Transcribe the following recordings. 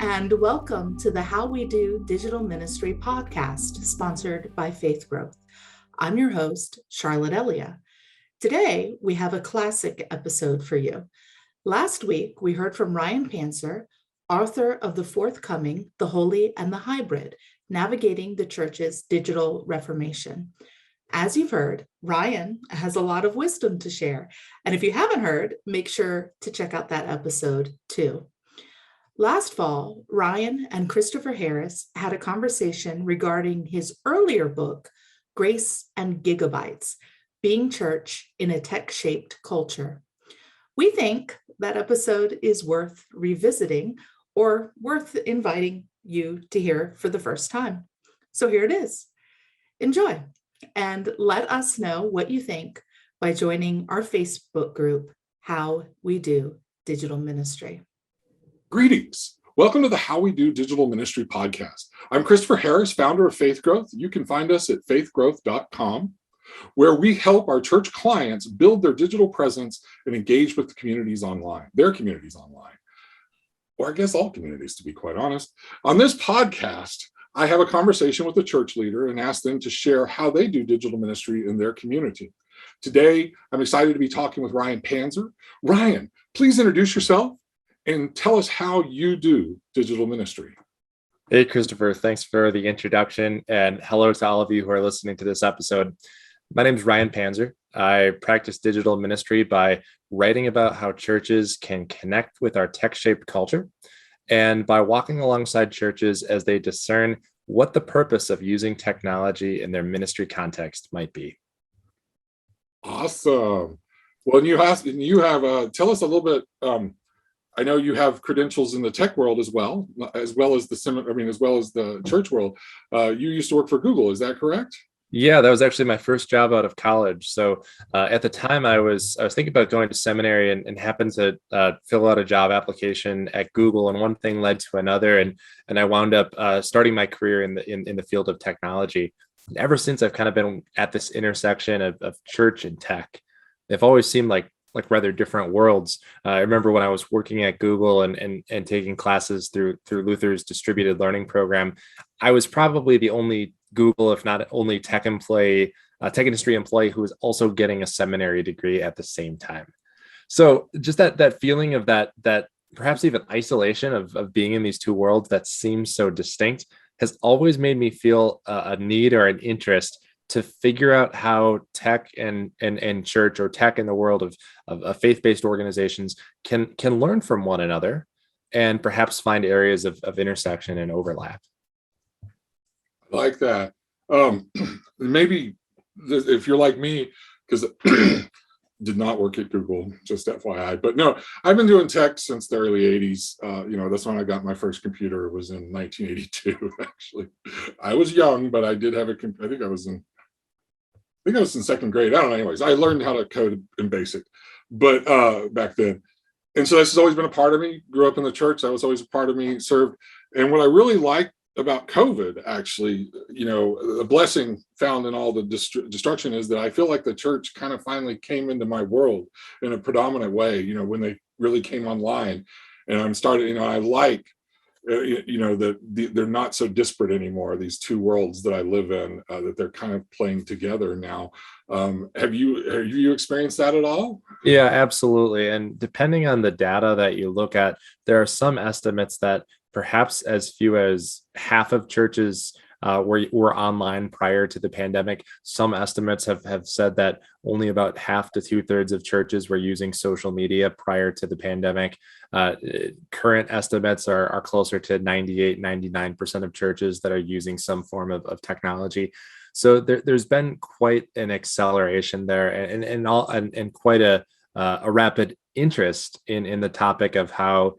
and welcome to the How We Do Digital Ministry podcast, sponsored by Faith Growth. I'm your host, Charlotte Elia. Today, we have a classic episode for you. Last week, we heard from Ryan Panzer, author of the forthcoming The Holy and the Hybrid, Navigating the Church's Digital Reformation. As you've heard, Ryan has a lot of wisdom to share. And if you haven't heard, make sure to check out that episode too. Last fall, Ryan and Christopher Harris had a conversation regarding his earlier book, Grace and Gigabytes, Being Church in a Tech-Shaped Culture. We think that episode is worth revisiting or worth inviting you to hear for the first time. So here it is. Enjoy. And let us know what you think by joining our Facebook group, How We Do Digital Ministry. Greetings. Welcome to the How We Do Digital Ministry podcast. I'm Christopher Harris, founder of Faith Growth. You can find us at faithgrowth.com, where we help our church clients build their digital presence and engage with the communities online, their communities online, or I guess all communities, to be quite honest. On this podcast, I have a conversation with a church leader and ask them to share how they do digital ministry in their community. Today, I'm excited to be talking with Ryan Panzer. Ryan, please introduce yourself and tell us how you do digital ministry. Hey, Christopher, thanks for the introduction, and hello to all of you who are listening to this episode. My name is Ryan Panzer. I practice digital ministry by writing about how churches can connect with our tech-shaped culture and by walking alongside churches as they discern what the purpose of using technology in their ministry context might be. Awesome. Well, you have tell us a little bit. I know you have credentials in the tech world as well as the church world. You used to work for Google, is that correct? Yeah, that was actually my first job out of college. So at the time, I was thinking about going to seminary and happened to fill out a job application at Google, and one thing led to another, and I wound up starting my career in the field of technology. And ever since, I've kind of been at this intersection of church and tech. They've always seemed like rather different worlds. I remember when I was working at Google and taking classes through Luther's distributed learning program, I was probably the only Google, if not only tech industry employee who was also getting a seminary degree at the same time. So just that feeling of that perhaps even isolation of being in these two worlds that seems so distinct has always made me feel a need or an interest to figure out how tech and church, or tech in the world of faith-based organizations can learn from one another and perhaps find areas of intersection and overlap. I like that. Maybe if you're like me, because did not work at Google, just FYI. But no, I've been doing tech since the early 80s. That's when I got my first computer. It was in 1982, actually. I was young, but I did have a computer. I think I was in second grade. I don't know. Anyways, I learned how to code in BASIC, but back then. And so this has always been a part of me. Grew up in the church. That was always a part of me, served. And what I really liked about COVID, actually, the blessing found in all the destruction is that I feel like the church kind of finally came into my world in a predominant way, when they really came online. And I'm starting, I like, that they're not so disparate anymore, these two worlds that I live in, that they're kind of playing together now. Have you experienced that at all? Yeah, absolutely. And depending on the data that you look at, there are some estimates that perhaps as few as half of churches were online prior to the pandemic. Some estimates have said that only about half to 2/3 of churches were using social media prior to the pandemic. Current estimates are closer to 98-99% of churches that are using some form of technology. So there's been quite an acceleration there, and quite a rapid interest in the topic of how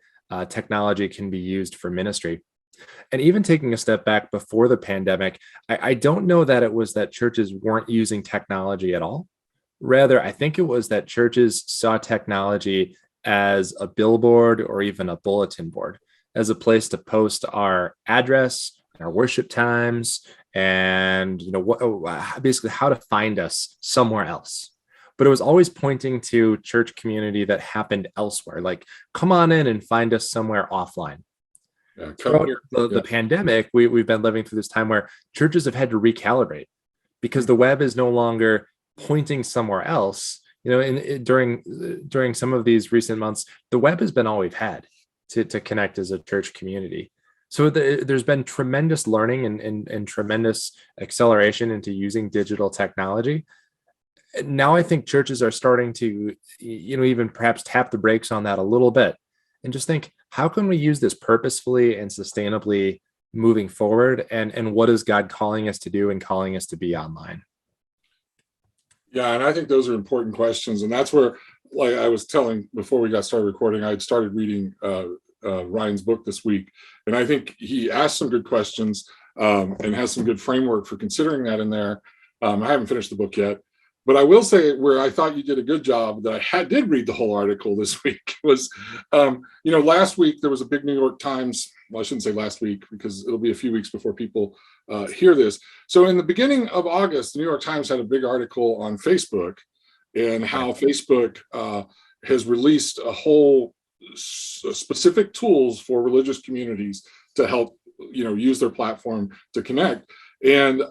technology can be used for ministry. And even taking a step back before the pandemic, I don't know that it was that churches weren't using technology at all. Rather, I think it was that churches saw technology as a billboard or even a bulletin board, as a place to post our address, our worship times, and basically how to find us somewhere else. But it was always pointing to church community that happened elsewhere, like come on in and find us somewhere offline. Yeah, come Throughout here. the pandemic, we've been living through this time where churches have had to recalibrate because the web is no longer pointing somewhere else. During some of these recent months, the web has been all we've had to connect as a church community. So there's been tremendous learning and tremendous acceleration into using digital technology. Now I think churches are starting to, even perhaps tap the brakes on that a little bit and just think, how can we use this purposefully and sustainably moving forward? And what is God calling us to do and calling us to be online? Yeah, and I think those are important questions. And that's where, like I was telling before we got started recording, I had started reading Ryan's book this week. And I think he asked some good questions and has some good framework for considering that in there. I haven't finished the book yet. But I will say where I thought you did a good job that did read the whole article this week was, last week there was a big New York Times, well, I shouldn't say last week because it'll be a few weeks before people hear this. So in the beginning of August, the New York Times had a big article on Facebook and how Facebook has released a whole specific tools for religious communities to help, use their platform to connect. And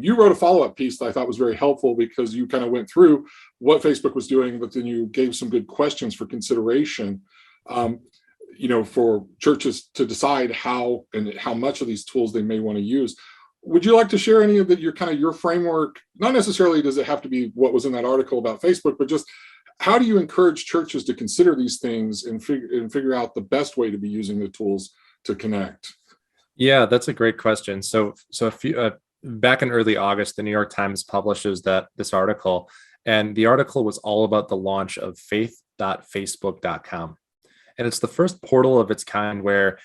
you wrote a follow-up piece that I thought was very helpful because you kind of went through what Facebook was doing, but then you gave some good questions for consideration, for churches to decide how much of these tools they may want to use. Would you like to share any of your framework? Not necessarily does it have to be what was in that article about Facebook, but just how do you encourage churches to consider these things and figure out the best way to be using the tools to connect? Yeah, that's a great question. So a few back in early August, the New York Times publishes this article, and the article was all about the launch of faith.facebook.com. And it's the first portal of its kind where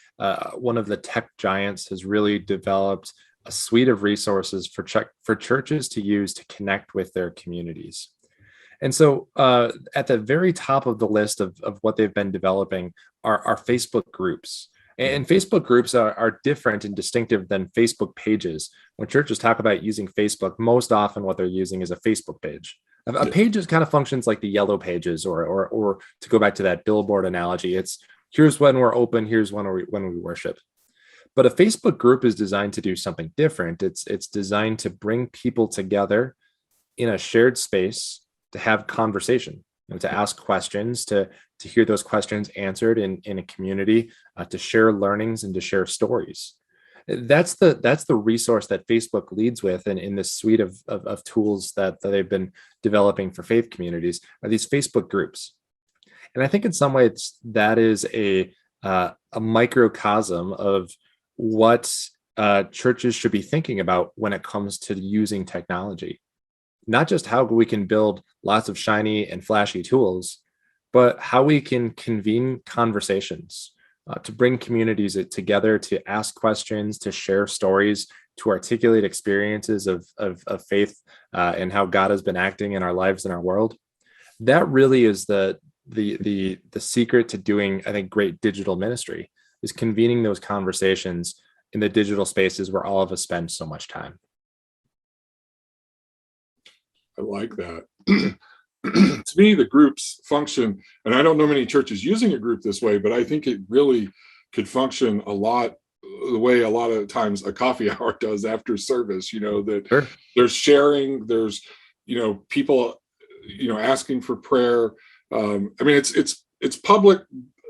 one of the tech giants has really developed a suite of resources for churches to use to connect with their communities. And so at the very top of the list of what they've been developing are Facebook groups. And Facebook groups are different and distinctive than Facebook pages. When churches talk about using Facebook, most often what they're using is a Facebook page. A page just kind of functions like the yellow pages, or to go back to that billboard analogy, it's here's when we're open, here's when we worship. But a Facebook group is designed to do something different. It's designed to bring people together in a shared space to have conversation, to ask questions, to hear those questions answered in a community, to share learnings and to share stories. That's the resource that Facebook leads with, and in this suite of tools that they've been developing for faith communities are these Facebook groups. And I think in some ways that is a microcosm of what churches should be thinking about when it comes to using technology. Not just how we can build lots of shiny and flashy tools, but how we can convene conversations to bring communities together, to ask questions, to share stories, to articulate experiences of faith and how God has been acting in our lives and our world. That really is the secret to doing, I think, great digital ministry, is convening those conversations in the digital spaces where all of us spend so much time. I like that. To me, the groups function, and I don't know many churches using a group this way, but I think it really could function a lot the way a lot of times a coffee hour does after service, that Sure. There's sharing, there's, people, asking for prayer. It's public,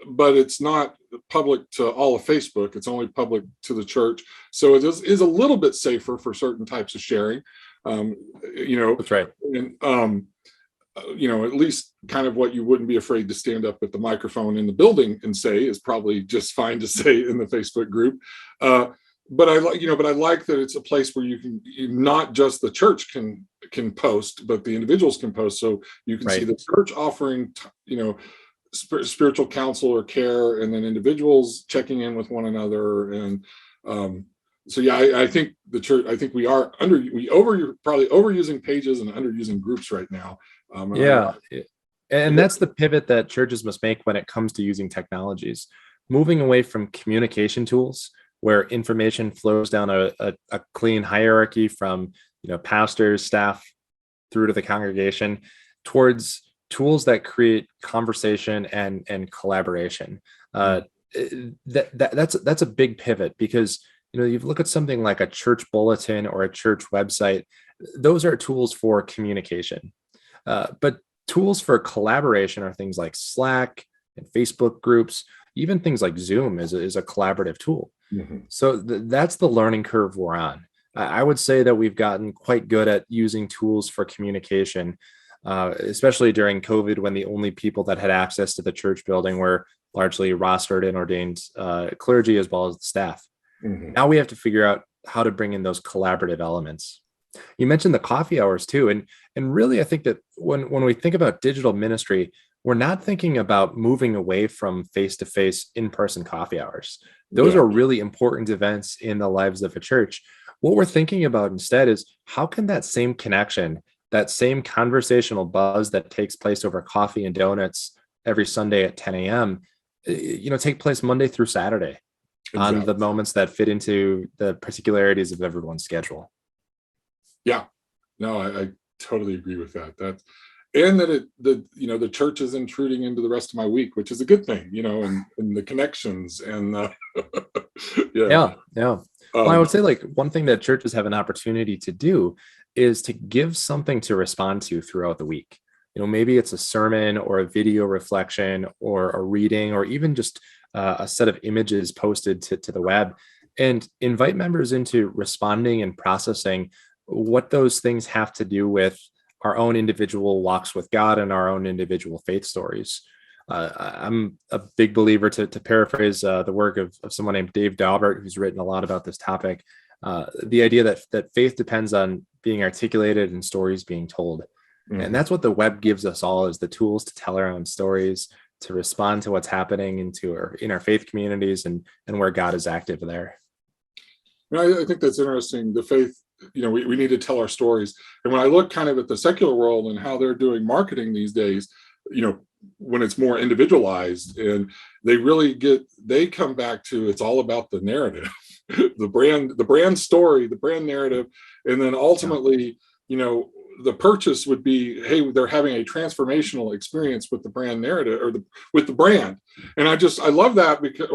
but it's not public to all of Facebook. It's only public to the church. So it is a little bit safer for certain types of sharing. That's right. And, at least kind of what you wouldn't be afraid to stand up at the microphone in the building and say is probably just fine to say in the Facebook group. But I like that it's a place where you can, not just the church can post, but the individuals can post. So you can see the church offering, spiritual counsel or care, and then individuals checking in with one another. And I think the church, we are probably overusing pages and underusing groups right now. And that's the pivot that churches must make when it comes to using technologies, moving away from communication tools where information flows down a clean hierarchy from pastors, staff, through to the congregation, towards tools that create conversation and collaboration. that's a big pivot, because you look at something like a church bulletin or a church website. Those are tools for communication, but tools for collaboration are things like Slack and Facebook groups. Even things like Zoom is a collaborative tool. Mhm. So that's the learning curve we're on. I would say that we've gotten quite good at using tools for communication, especially during COVID, when the only people that had access to the church building were largely rostered and ordained clergy, as well as the staff. Mhm. Now we have to figure out how to bring in those collaborative elements. You mentioned the coffee hours too, and really, I think that when we think about digital ministry, we're not thinking about moving away from face-to-face in-person coffee hours. Those Yeah. are really important events in the lives of a church. What we're thinking about instead is, how can that same connection, that same conversational buzz that takes place over coffee and donuts every Sunday at 10 a.m., take place Monday through Saturday on the Exactly. moments that fit into the particularities of everyone's schedule. Yeah. No, I totally agree with that. And that the church is intruding into the rest of my week, which is a good thing, and the connections and yeah. Yeah. Well, I Um, would say, like, one thing that churches have an opportunity to do is to give something to respond to throughout the week. Maybe it's a sermon or a video reflection or a reading, or even just a set of images posted to the web, and invite members into responding and processing what those things have to do with our own individual walks with God and our own individual faith stories. I'm a big believer, to paraphrase the work of someone named Dave Daubert, who's written a lot about this topic. The idea that faith depends on being articulated and stories being told. And mhm. that's what the web gives us all, is the tools to tell our own stories, to respond to what's happening in our faith communities, and where God is active there. I think that's interesting. The faith, we need to tell our stories. And when I look kind of at the secular world and how they're doing marketing these days, when it's more individualized, and they come back to, it's all about the narrative, the brand story, the brand narrative. And then ultimately, the purchase would be, hey, they're having a transformational experience with the brand narrative, or with the brand. And I love that, because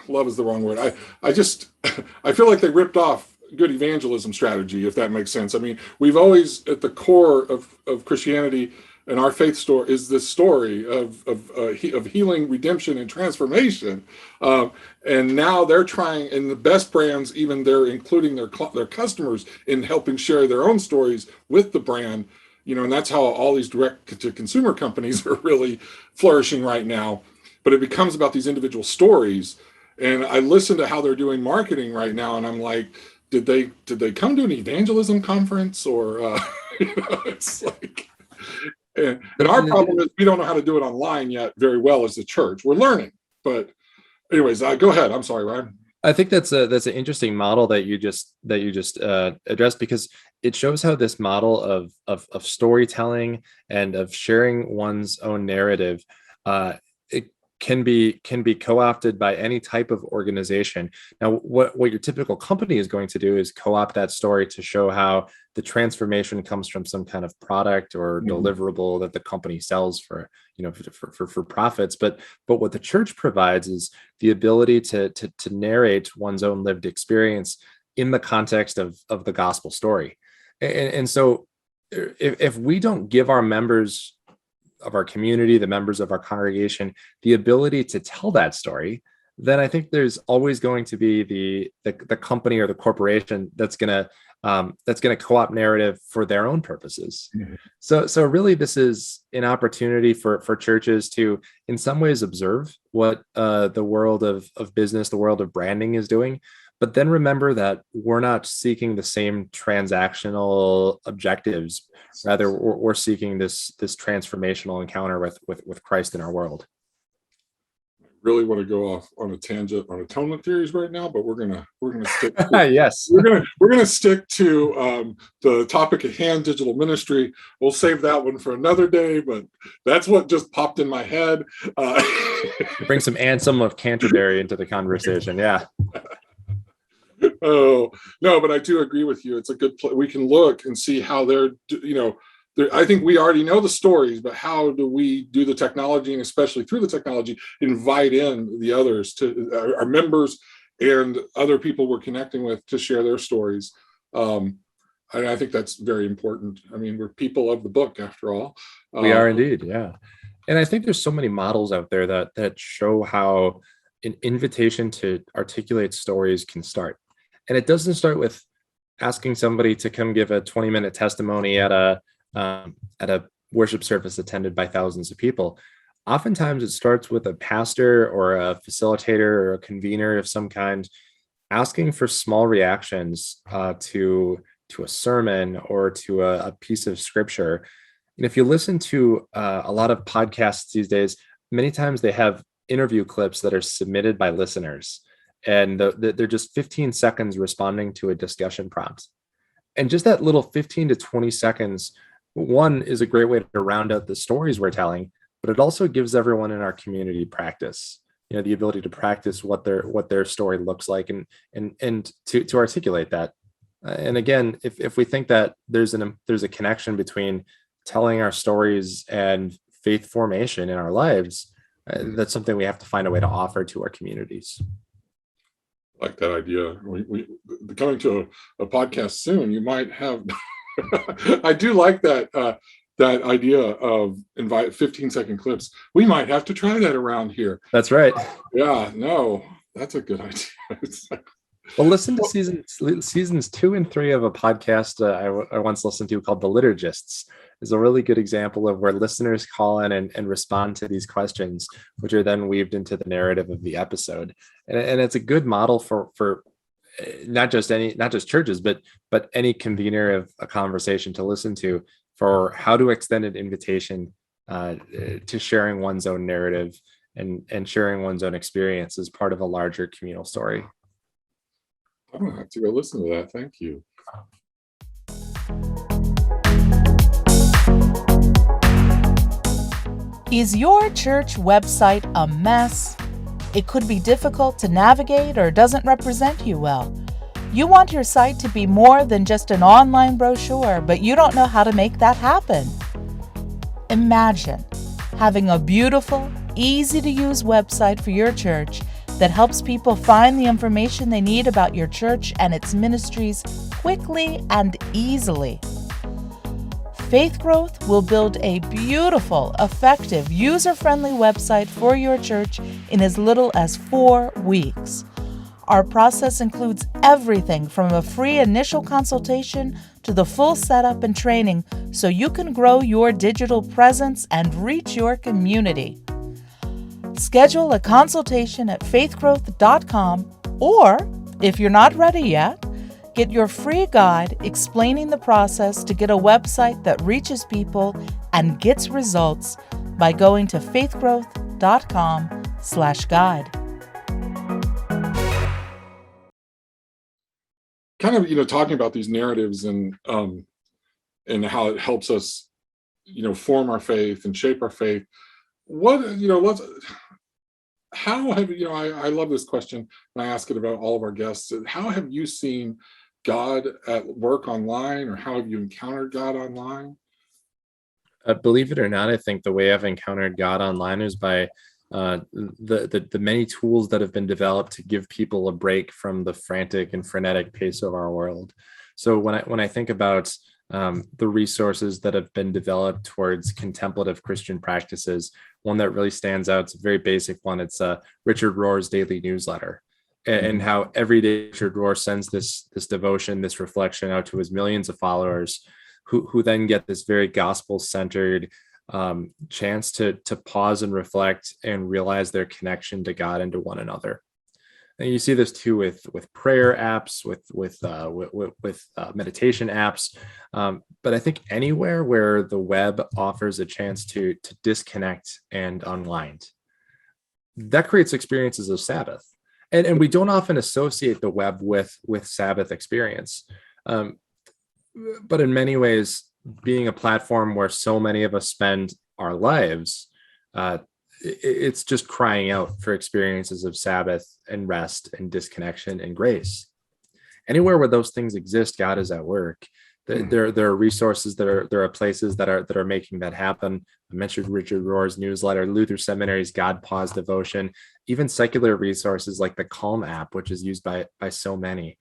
love is the wrong word. I feel like they ripped off good evangelism strategy, if that makes sense. I mean, we've always, at the core of Christianity and our faith story, is this story of healing, redemption, and transformation. And now they're trying, and the best brands, even they're including their customers in helping share their own stories with the brand. And that's how all these direct to consumer companies are really flourishing right now. But it becomes about these individual stories. And I listen to how they're doing marketing right now, and I'm like, did they come to an evangelism conference, or it's like, and our problem is we don't know how to do it online yet very well as a church. We're learning, but anyways, go ahead. I'm sorry, Ryan. I think that's an interesting model that you just addressed, because it shows how this model of storytelling and of sharing one's own narrative, it can be co-opted by any type of organization. Now, what your typical company is going to do is co-opt that story to show how the transformation comes from some kind of product or deliverable that the company sells for profits. But what the church provides is the ability to narrate one's own lived experience in the context of the gospel story. And so if we don't give our members of our community, the members of our congregation, the ability to tell that story, then I think there's always going to be the company or the corporation that's going to co-opt narrative for their own purposes. Mm-hmm. So really, this is an opportunity for churches to, in some ways, observe what the world of business, the world of branding is doing. But then remember that we're not seeking the same transactional objectives. Rather, we're seeking this transformational encounter with Christ in our world. Really want to go off on a tangent on atonement theories right now, but we're gonna stick. Yes, we're gonna stick to the topic at hand, digital ministry. We'll save that one for another day, but that's what just popped in my head. Bring some Anselm of Canterbury into the conversation. Yeah. Oh no, but I do agree with you. It's a good we can look and see how they're I think we already know the stories, but how do we do the technology, and especially through the technology, invite in the others, to our members and other people we're connecting with, to share their stories. And I think that's very important. I mean, we're people of the book after all. We are indeed, yeah. And I think there's so many models out there that show how an invitation to articulate stories can start. And it doesn't start with asking somebody to come give a 20-minute testimony at a worship service attended by thousands of people. Oftentimes it starts with a pastor or a facilitator or a convener of some kind asking for small reactions to a sermon or to a piece of scripture. And if you listen to a lot of podcasts these days, many times they have interview clips that are submitted by listeners, and they're just 15 seconds responding to a discussion prompt. And just that little 15 to 20 seconds, one, is a great way to round out the stories we're telling, but it also gives everyone in our community practice, the ability to practice what their story looks like, and to articulate that. And again, if we think that there's a connection between telling our stories and faith formation in our lives, that's something we have to find a way to offer to our communities. Like that idea. We coming to a podcast soon. You might have. I do like that idea of invite 15-second clips. We might have to try that around here. That's right. Yeah. No, that's a good idea. Well, listen to seasons 2 and 3 of a podcast I once listened to called The Liturgists. Is a really good example of where listeners call in and respond to these questions, which are then weaved into the narrative of the episode. And it's a good model for not just churches, but any convener of a conversation to listen to for how to extend an invitation to sharing one's own narrative and sharing one's own experience as part of a larger communal story. I'm gonna have to go listen to that. Thank you. Is your church website a mess? It could be difficult to navigate or doesn't represent you well. You want your site to be more than just an online brochure, but you don't know how to make that happen. Imagine having a beautiful, easy-to-use website for your church that helps people find the information they need about your church and its ministries quickly and easily. Faith Growth will build a beautiful, effective, user-friendly website for your church in as little as 4 weeks. Our process includes everything from a free initial consultation to the full setup and training so you can grow your digital presence and reach your community. Schedule a consultation at faithgrowth.com, or, if you're not ready yet, get your free guide explaining the process to get a website that reaches people and gets results by going to faithgrowth.com/guide. Kind of, talking about these narratives and how it helps us, form our faith and shape our faith. How have I love this question, and I ask it about all of our guests. How have you seen God at work online, or how have you encountered God online? Believe it or not, I think the way I've encountered God online is by the many tools that have been developed to give people a break from the frantic and frenetic pace of our world. So when I think about the resources that have been developed towards contemplative Christian practices, one that really stands out, it's a very basic one. It's Richard Rohr's daily newsletter, and how every day Richard Rohr sends this devotion, this reflection out to his millions of followers, who then get this very gospel-centered chance to pause and reflect and realize their connection to God and to one another. And you see this too with prayer apps, with meditation apps, but I think anywhere where the web offers a chance to disconnect and unwind, that creates experiences of Sabbath. And we don't often associate the web with Sabbath experience, but in many ways, being a platform where so many of us spend our lives, it's just crying out for experiences of Sabbath and rest and disconnection and grace. Anywhere where those things exist, God is at work. There are resources there are places that are making that happen. I mentioned Richard Rohr's newsletter, Luther Seminary's God Pause devotion, even secular resources like the Calm app, which is used by so many.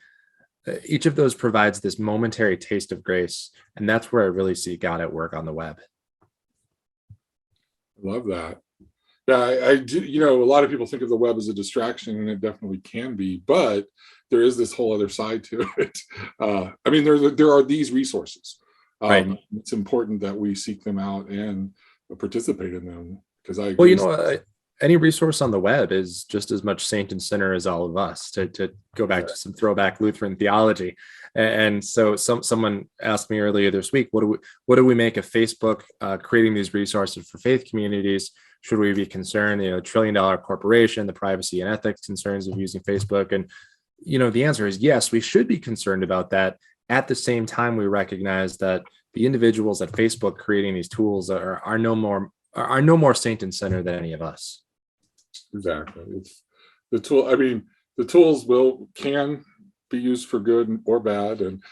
Each of those provides this momentary taste of grace, and that's where I really see God at work on the web. I love that. Yeah, I do. A lot of people think of the web as a distraction, and it definitely can be, but there is this whole other side to it. There are these resources. Right. It's important that we seek them out and participate in them, because I agree. Any resource on the web is just as much saint and sinner as all of us, to go back to some throwback Lutheran theology. And so someone asked me earlier this week, what do we make of Facebook creating these resources for faith communities? Should we be concerned, $1 trillion corporation, the privacy and ethics concerns of using Facebook? And, the answer is yes, we should be concerned about that. At the same time, we recognize that the individuals at Facebook creating these tools are no more saint and sinner than any of us. Exactly. It's the tool. The tools can be used for good or bad, and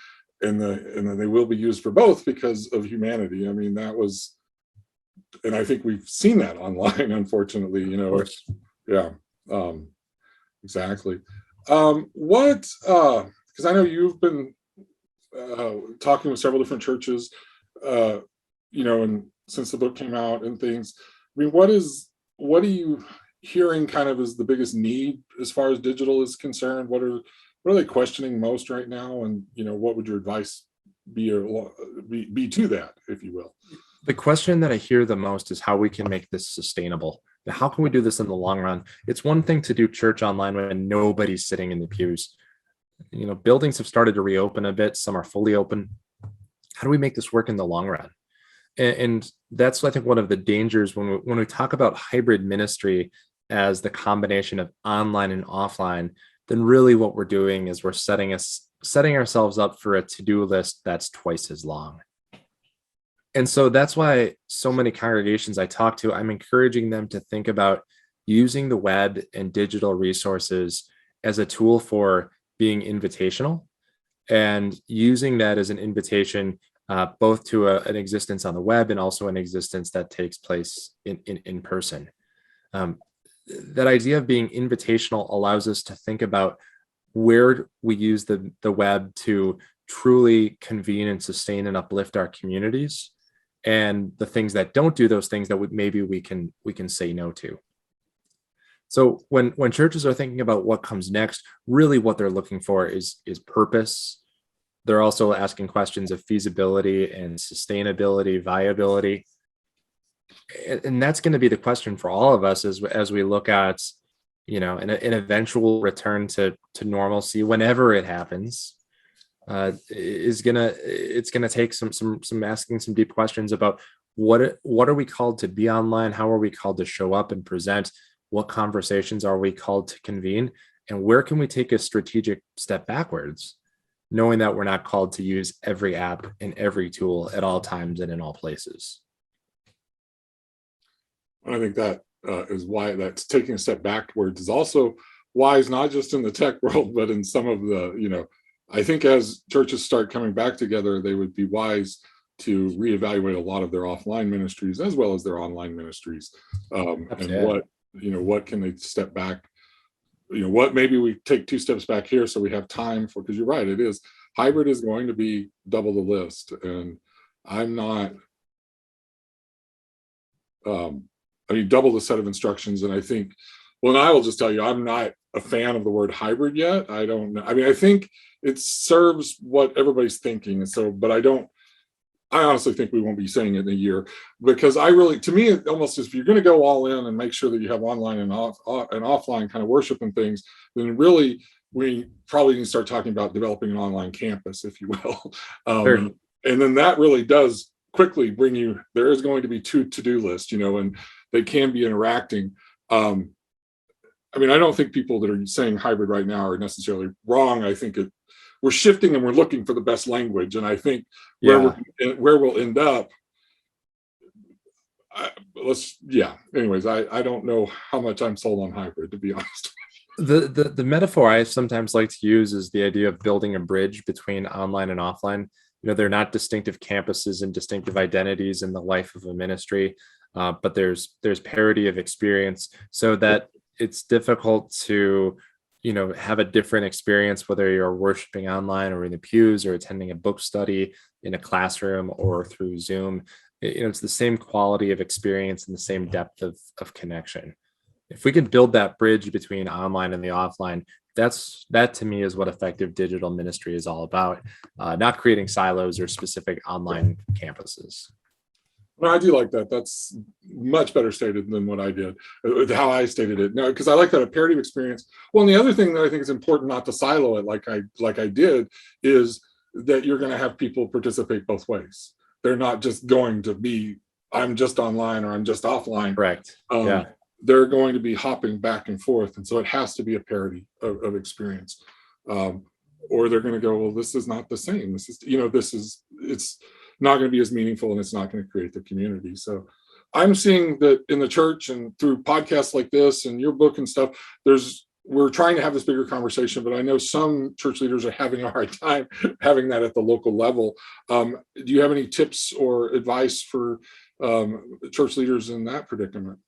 then they will be used for both because of humanity. And I think we've seen that online, unfortunately. Yeah, exactly. Because I know you've been talking with several different churches, and since the book came out and things. What are you hearing kind of is the biggest need as far as digital is concerned? What are they questioning most right now? And, what would your advice be to that, if you will? The question that I hear the most is how we can make this sustainable. How can we do this in the long run? It's one thing to do church online when nobody's sitting in the pews. Buildings have started to reopen a bit. Some are fully open. How do we make this work in the long run? And that's, I think, one of the dangers when we talk about hybrid ministry as the combination of online and offline. Then really what we're doing is we're setting ourselves up for a to-do list that's twice as long. And so that's why so many congregations I talk to, I'm encouraging them to think about using the web and digital resources as a tool for being invitational, and using that as an invitation both to an existence on the web and also an existence that takes place in person. That idea of being invitational allows us to think about where we use the web to truly convene and sustain and uplift our communities, and the things that don't do those things that maybe we can say no to. So when churches are thinking about what comes next, really what they're looking for is purpose. They're also asking questions of feasibility and sustainability, viability. And that's going to be the question for all of us as we look at, an eventual return to normalcy, whenever it happens. It's gonna take some asking some deep questions about what are we called to be online? How are we called to show up and present? What conversations are we called to convene? And where can we take a strategic step backwards, knowing that we're not called to use every app and every tool at all times and in all places? I think that is why that's taking a step backwards is also wise, not just in the tech world, but in some of the, I think as churches start coming back together, they would be wise to reevaluate a lot of their offline ministries as well as their online ministries. And what can they step back? What maybe we take 2 steps back here so we have time for, because you're right, it is hybrid is going to be double the list. And I'm not, double the set of instructions. And I think, and I will just tell you, I'm not a fan of the word hybrid yet. I don't know. I think it serves what everybody's thinking. And so, but I honestly think we won't be saying it in a year, because to me, it almost is, if you're going to go all in and make sure that you have online and offline kind of worship and things, then really we probably need to start talking about developing an online campus, if you will. Sure. And then that really does quickly bring you, there is going to be 2 to-do lists, and they can be interacting. I don't think people that are saying hybrid right now are necessarily wrong. I think we're shifting and we're looking for the best language. And I think where we'll end up, anyways, I don't know how much I'm sold on hybrid, to be honest. The metaphor I sometimes like to use is the idea of building a bridge between online and offline. they're not distinctive campuses and distinctive identities in the life of a ministry, but there's parity of experience, so that it's difficult to have a different experience, whether you're worshiping online or in the pews or attending a book study in a classroom or through Zoom. It's the same quality of experience and the same depth of connection. If we can build that bridge between online and the offline, that to me is what effective digital ministry is all about, not creating silos or specific online campuses. No, I do like that. That's much better stated than what I did, how I stated it. No, because I like that, a parity of experience. Well, and the other thing that I think is important not to silo it like I did is that you're going to have people participate both ways. They're not just going to be, I'm just online or I'm just offline. Correct. Yeah. They're going to be hopping back and forth. And so it has to be a parity of experience. Or they're going to go, well, this is not the same. This is, it's not going to be as meaningful, and it's not going to create the community. So I'm seeing that in the church and through podcasts like this and your book and stuff, we're trying to have this bigger conversation, but I know some church leaders are having a hard time having that at the local level. Do you have any tips or advice for church leaders in that predicament?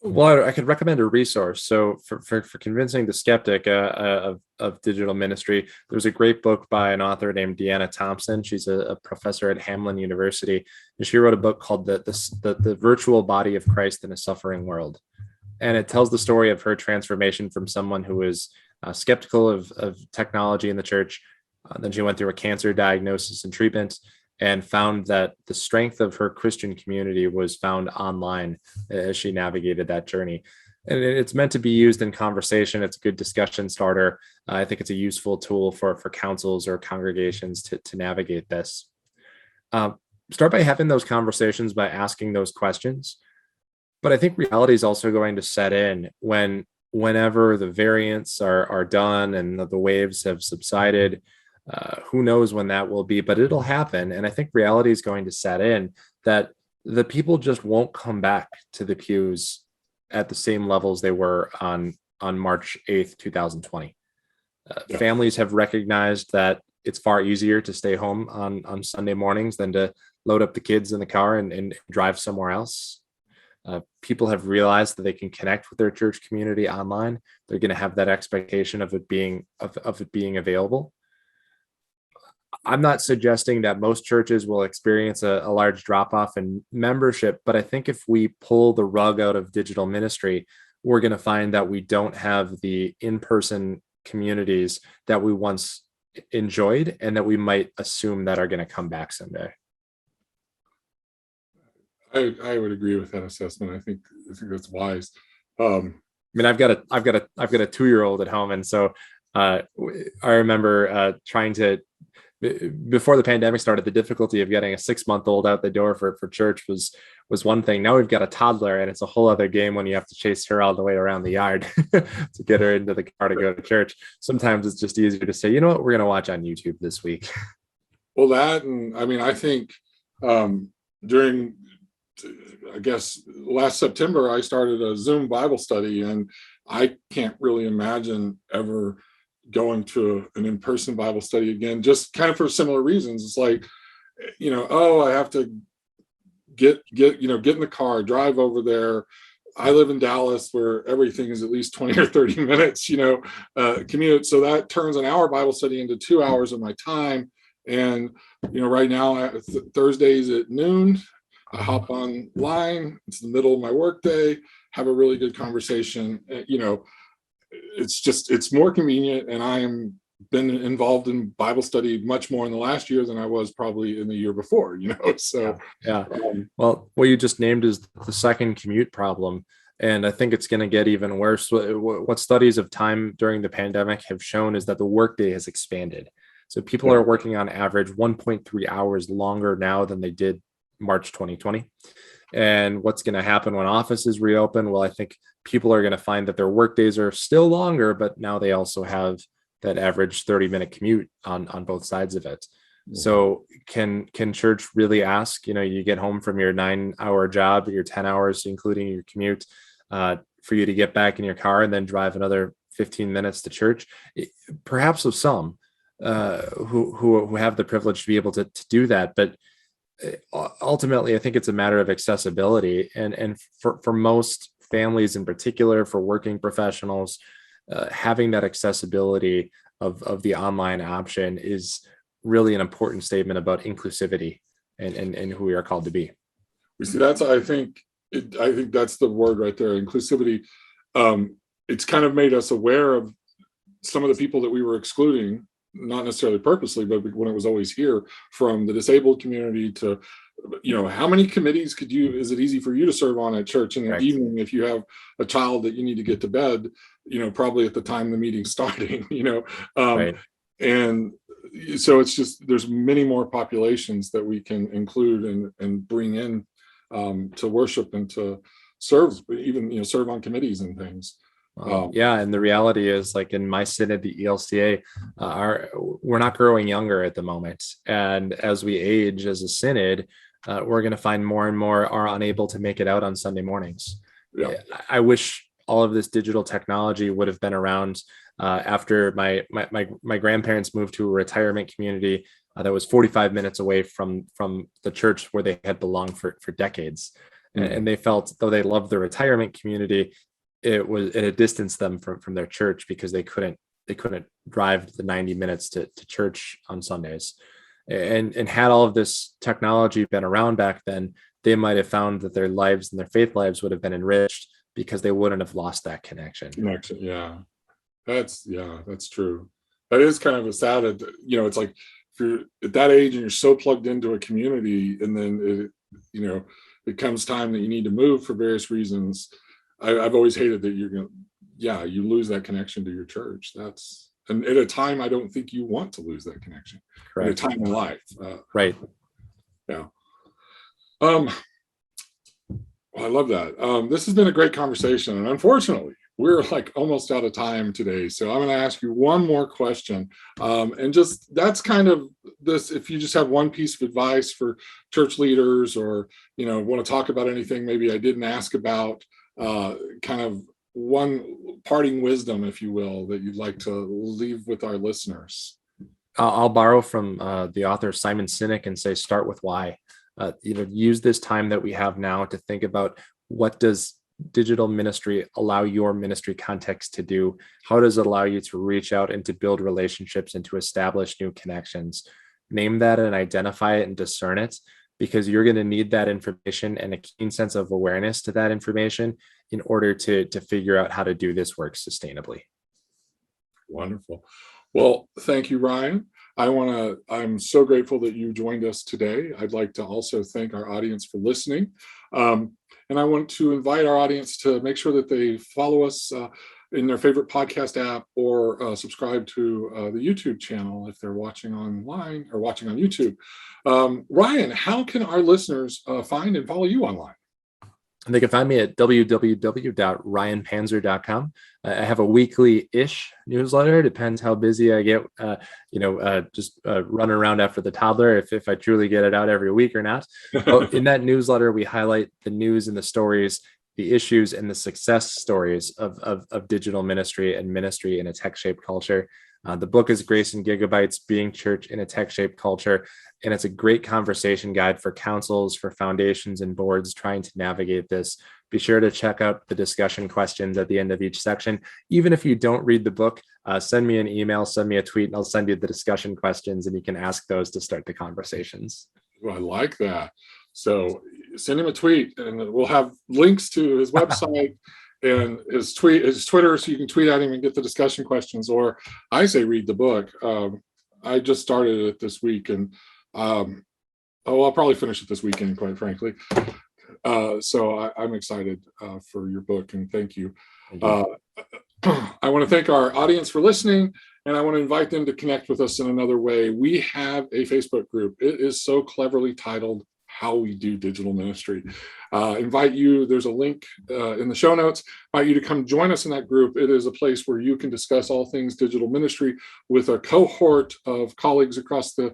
Well, I could recommend a resource. So for convincing the skeptic of digital ministry, there's a great book by an author named Deanna Thompson. She's a professor at Hamline University, and she wrote a book called the Virtual Body of Christ in a Suffering World. And it tells the story of her transformation from someone who was skeptical of technology in the church. Then she went through a cancer diagnosis and treatment, and found that the strength of her Christian community was found online as she navigated that journey. And it's meant to be used in conversation. It's a good discussion starter. I think it's a useful tool for councils or congregations to navigate this. Start by having those conversations, by asking those questions. But I think reality is also going to set in whenever the variants are done and the waves have subsided. Who knows when that will be, but it'll happen. And I think reality is going to set in that the people just won't come back to the pews at the same levels they were on March 8th, 2020. Families have recognized that it's far easier to stay home on Sunday mornings than to load up the kids in the car and drive somewhere else. People have realized that they can connect with their church community online. They're going to have that expectation of it being available. I'm not suggesting that most churches will experience a large drop-off in membership, but I think if we pull the rug out of digital ministry, we're going to find that we don't have the in-person communities that we once enjoyed and that we might assume that are going to come back someday. I would agree with that assessment. I think that's wise. I mean, I've got a 2-year-old at home, and so I remember trying to, before the pandemic started, the difficulty of getting a 6-month-old out the door for church was one thing. Now we've got a toddler, and it's a whole other game when you have to chase her all the way around the yard to get her into the car to go to church. Sometimes it's just easier to say, you know what, we're going to watch on YouTube this week. Well, that, and I mean, I think during, I guess, last September, I started a Zoom Bible study, and I can't really imagine ever going to an in-person Bible study again, just kind of for similar reasons. It's like, I have to get in the car, drive over there. I live in Dallas, where everything is at least 20 or 30 minutes, commute. So that turns an hour Bible study into 2 hours of my time. And, right now, Thursdays at noon, I hop online. It's the middle of my workday, have a really good conversation. It's more convenient, and I am been involved in Bible study much more in the last year than I was probably in the year before, so yeah. Well, what you just named is the second commute problem, and I think it's going to get even worse. What studies of time during the pandemic have shown is that the workday has expanded. So people are working on average 1.3 hours longer now than they did March 2020. And what's going to happen when offices reopen? Well, I think people are going to find that their work days are still longer, but now they also have that average 30-minute commute on both sides of it. Mm-hmm. So can church really ask, you get home from your 9-hour job, your 10 hours, including your commute, for you to get back in your car and then drive another 15 minutes to church? Perhaps with some, who have the privilege to be able to do that. But ultimately, I think it's a matter of accessibility, and for most families in particular, for working professionals, having that accessibility of the online option is really an important statement about inclusivity and who we are called to be. We see that's, I think that's the word right there, inclusivity. It's kind of made us aware of some of the people that we were excluding, not necessarily purposely, but when it was always here, from the disabled community to, how many committees is it easy for you to serve on at church in the Right. evening if you have a child that you need to get to bed, probably at the time the meeting's starting, Right. And so it's just, there's many more populations that we can include and bring in to worship and to serve, even, serve on committees and things. And the reality is, like in my synod, the ELCA, we're not growing younger at the moment. And as we age as a synod, we're going to find more and more are unable to make it out on Sunday mornings. Yeah. I wish all of this digital technology would have been around after my grandparents moved to a retirement community that was 45 minutes away from the church where they had belonged for decades. Mm-hmm. And they felt, though they loved the retirement community, it had distanced them from their church because they couldn't drive the 90 minutes to church on Sundays. And had all of this technology been around back then, they might have found that their lives and their faith lives would have been enriched because they wouldn't have lost that connection. Yeah, that's true. That is kind of a sad, it's like if you're at that age and you're so plugged into a community, and then it comes time that you need to move for various reasons. I've always hated that you lose that connection to your church. And at a time, I don't think you want to lose that connection. Correct. At a time in life. Right. Yeah. I love that. This has been a great conversation. And unfortunately, we're like almost out of time today. So I'm going to ask you one more question. And just, that's kind of this, if you just have one piece of advice for church leaders, or, want to talk about anything maybe I didn't ask about, kind of one parting wisdom, if you will, that you'd like to leave with our listeners. I'll borrow from the author Simon Sinek and say, start with why. Use this time that we have now to think about, what does digital ministry allow your ministry context to do? How does it allow you to reach out and to build relationships and to establish new connections? Name that and identify it and discern it, because you're going to need that information and a keen sense of awareness to that information in order to figure out how to do this work sustainably. Wonderful. Well, thank you, Ryan. I'm so grateful that you joined us today. I'd like to also thank our audience for listening. And I want to invite our audience to make sure that they follow us in their favorite podcast app, or subscribe to the YouTube channel if they're watching online or watching on YouTube. Ryan, how can our listeners find and follow you online? They can find me at www.ryanpanzer.com. I have a weekly-ish newsletter. Depends how busy I get, just running around after the toddler, if I truly get it out every week or not. But in that newsletter, we highlight the news and the stories, the issues and the success stories of digital ministry and ministry in a tech-shaped culture. The book is Grace and Gigabytes, Being Church in a Tech-Shaped Culture. And it's a great conversation guide for councils, for foundations and boards trying to navigate this. Be sure to check out the discussion questions at the end of each section. Even if you don't read the book, send me an email, send me a tweet, and I'll send you the discussion questions, and you can ask those to start the conversations. Well, I like that. So send him a tweet, and we'll have links to his website and his Twitter, so you can tweet at him and get the discussion questions. Or I say read the book. I just started it this week, and I'll probably finish it this weekend, quite frankly. So I'm excited for your book, and thank you. I want to thank our audience for listening, and I want to invite them to connect with us in another way. We have a Facebook group. It is so cleverly titled How We Do Digital Ministry. Invite you, there's a link in the show notes, invite you to come join us in that group. It is a place where you can discuss all things digital ministry with a cohort of colleagues across the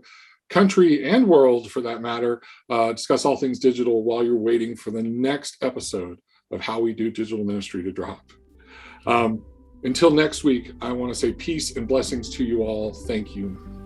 country and world, for that matter. Discuss all things digital while you're waiting for the next episode of How We Do Digital Ministry to drop. Until next week, I want to say peace and blessings to you all. Thank you.